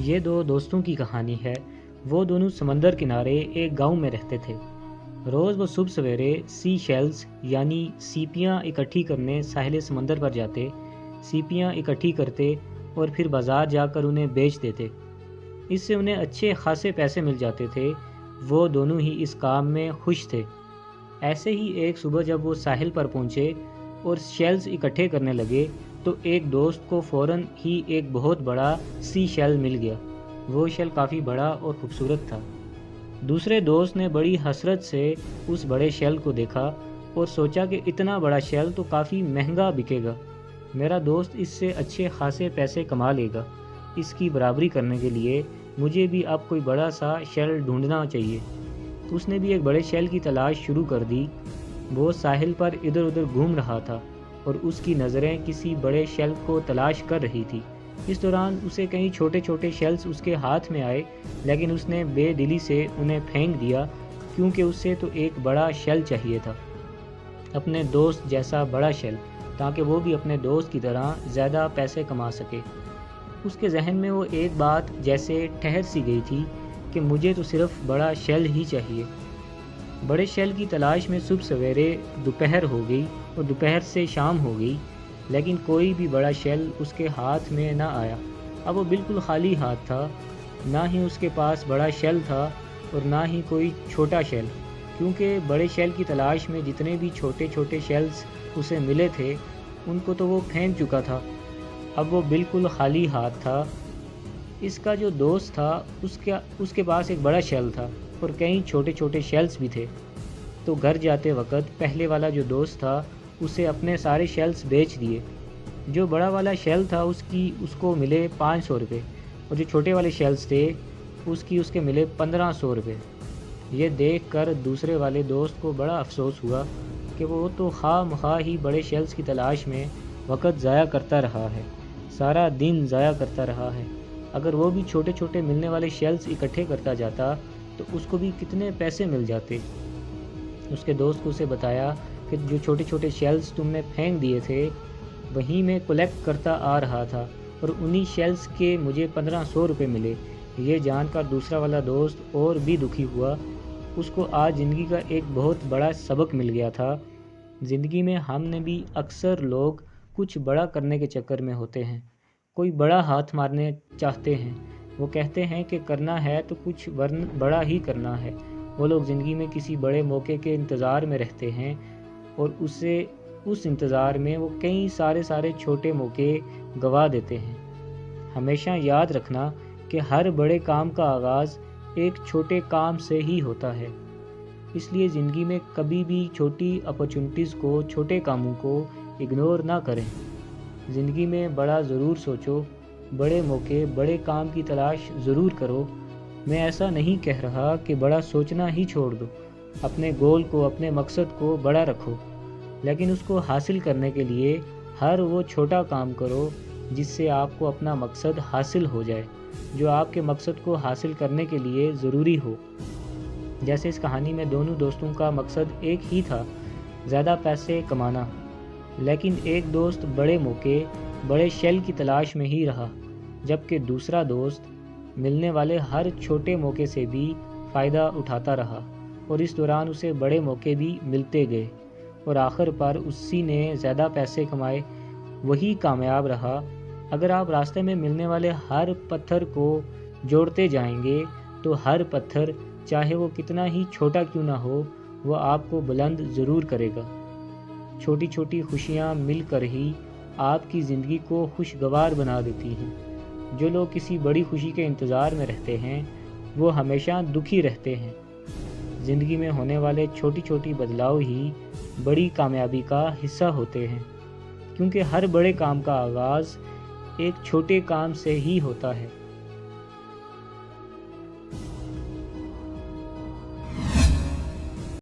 یہ دو دوستوں کی کہانی ہے۔ وہ دونوں سمندر کنارے ایک گاؤں میں رہتے تھے۔ روز وہ صبح سویرے سی شیلز یعنی سیپیاں اکٹھی کرنے ساحل سمندر پر جاتے، سیپیاں اکٹھی کرتے اور پھر بازار جا کر انہیں بیچ دیتے۔ اس سے انہیں اچھے خاصے پیسے مل جاتے تھے۔ وہ دونوں ہی اس کام میں خوش تھے۔ ایسے ہی ایک صبح جب وہ ساحل پر پہنچے اور شیلز اکٹھے کرنے لگے تو ایک دوست کو فوراً ہی ایک بہت بڑا سی شیل مل گیا۔ وہ شیل کافی بڑا اور خوبصورت تھا۔ دوسرے دوست نے بڑی حسرت سے اس بڑے شیل کو دیکھا اور سوچا کہ اتنا بڑا شیل تو کافی مہنگا بکے گا، میرا دوست اس سے اچھے خاصے پیسے کما لے گا۔ اس کی برابری کرنے کے لیے مجھے بھی اب کوئی بڑا سا شیل ڈھونڈنا چاہیے۔ اس نے بھی ایک بڑے شیل کی تلاش شروع کر دی۔ وہ ساحل پر ادھر ادھر گھوم رہا تھا اور اس کی نظریں کسی بڑے شیل کو تلاش کر رہی تھی۔ اس دوران اسے کئی چھوٹے چھوٹے شیلز اس کے ہاتھ میں آئے، لیکن اس نے بے دلی سے انہیں پھینک دیا کیونکہ اسے تو ایک بڑا شیل چاہیے تھا، اپنے دوست جیسا بڑا شیل، تاکہ وہ بھی اپنے دوست کی طرح زیادہ پیسے کما سکے۔ اس کے ذہن میں وہ ایک بات جیسے ٹھہر سی گئی تھی کہ مجھے تو صرف بڑا شیل ہی چاہیے۔ بڑے شیل کی تلاش میں صبح سویرے دوپہر ہو گئی اور دوپہر سے شام ہو گئی، لیکن کوئی بھی بڑا شیل اس کے ہاتھ میں نہ آیا۔ اب وہ بالکل خالی ہاتھ تھا، نہ ہی اس کے پاس بڑا شیل تھا اور نہ ہی کوئی چھوٹا شیل، کیونکہ بڑے شیل کی تلاش میں جتنے بھی چھوٹے چھوٹے شیلز اسے ملے تھے ان کو تو وہ پھینک چکا تھا۔ اب وہ بالکل خالی ہاتھ تھا۔ اس کا جو دوست تھا اس کے پاس ایک بڑا شیل تھا اور کئی چھوٹے چھوٹے شیلز بھی تھے۔ تو گھر جاتے وقت پہلے والا جو دوست تھا اسے اپنے سارے شیلز بیچ دیے۔ جو بڑا والا شیل تھا اس کو ملے 500 روپے اور جو چھوٹے والے شیلز تھے اس کے ملے 1500 روپے۔ یہ دیکھ کر دوسرے والے دوست کو بڑا افسوس ہوا کہ وہ تو خواہ مخواہ ہی بڑے شیلز کی تلاش میں وقت ضائع کرتا رہا ہے، سارا دن ضائع کرتا رہا ہے۔ اگر وہ بھی چھوٹے چھوٹے ملنے والے شیلز اکٹھے کرتا جاتا تو اس کو بھی کتنے پیسے مل جاتے۔ اس کے دوست کو اسے بتایا کہ جو چھوٹے چھوٹے شیلز تم نے پھینک دیے تھے وہیں میں کلیکٹ کرتا آ رہا تھا اور انہی شیلز کے مجھے 1500 روپے ملے۔ یہ جان کر دوسرا والا دوست اور بھی دکھی ہوا۔ اس کو آج زندگی کا ایک بہت بڑا سبق مل گیا تھا۔ زندگی میں ہم نے بھی اکثر لوگ کچھ بڑا کرنے کے چکر میں ہوتے ہیں، کوئی بڑا ہاتھ مارنے چاہتے ہیں۔ وہ کہتے ہیں کہ کرنا ہے تو کچھ بڑا ہی کرنا ہے۔ وہ لوگ زندگی میں کسی بڑے موقع کے انتظار میں رہتے ہیں اور اس انتظار میں وہ کئی سارے چھوٹے موقع گوا دیتے ہیں۔ ہمیشہ یاد رکھنا کہ ہر بڑے کام کا آغاز ایک چھوٹے کام سے ہی ہوتا ہے۔ اس لیے زندگی میں کبھی بھی چھوٹی اپرچونٹیز کو، چھوٹے کاموں کو اگنور نہ کریں۔ زندگی میں بڑا ضرور سوچو، بڑے موقع، بڑے کام کی تلاش ضرور کرو۔ میں ایسا نہیں کہہ رہا کہ بڑا سوچنا ہی چھوڑ دو، اپنے گول کو، اپنے مقصد کو بڑا رکھو، لیکن اس کو حاصل کرنے کے لیے ہر وہ چھوٹا کام کرو جس سے آپ کو اپنا مقصد حاصل ہو جائے، جو آپ کے مقصد کو حاصل کرنے کے لیے ضروری ہو۔ جیسے اس کہانی میں دونوں دوستوں کا مقصد ایک ہی تھا، زیادہ پیسے کمانا، لیکن ایک دوست بڑے موقع، بڑے شیل کی تلاش میں ہی رہا، جبکہ دوسرا دوست ملنے والے ہر چھوٹے موقع سے بھی فائدہ اٹھاتا رہا اور اس دوران اسے بڑے موقع بھی ملتے گئے اور آخر پر اسی نے زیادہ پیسے کمائے، وہی کامیاب رہا۔ اگر آپ راستے میں ملنے والے ہر پتھر کو جوڑتے جائیں گے تو ہر پتھر، چاہے وہ کتنا ہی چھوٹا کیوں نہ ہو، وہ آپ کو بلند ضرور کرے گا۔ چھوٹی چھوٹی خوشیاں مل کر ہی آپ کی زندگی کو خوشگوار بنا دیتی ہیں۔ جو لوگ کسی بڑی خوشی کے انتظار میں رہتے ہیں وہ ہمیشہ دکھی رہتے ہیں۔ زندگی میں ہونے والے چھوٹی چھوٹی بدلاؤ ہی بڑی کامیابی کا حصہ ہوتے ہیں، کیونکہ ہر بڑے کام کا آغاز ایک چھوٹے کام سے ہی ہوتا ہے۔